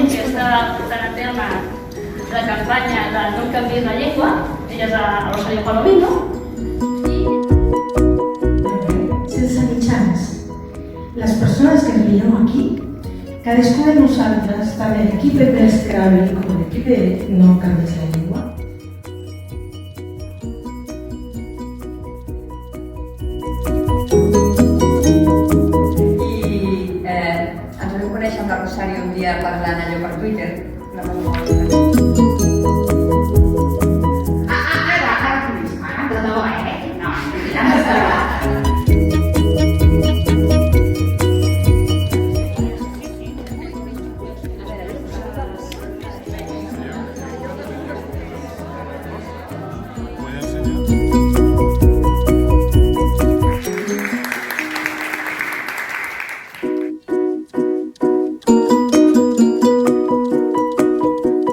que està portant a terme la campanya de No canviïs la llengua, ella és a Rosario Palomino. Sense mitjans. Les persones que veieu aquí, cadascú de nosaltres, tant l'equip de Scrabble com l'equip de No canviïs la llengua, Ens vam conèixer amb la Rosario un dia parlant allò per Twitter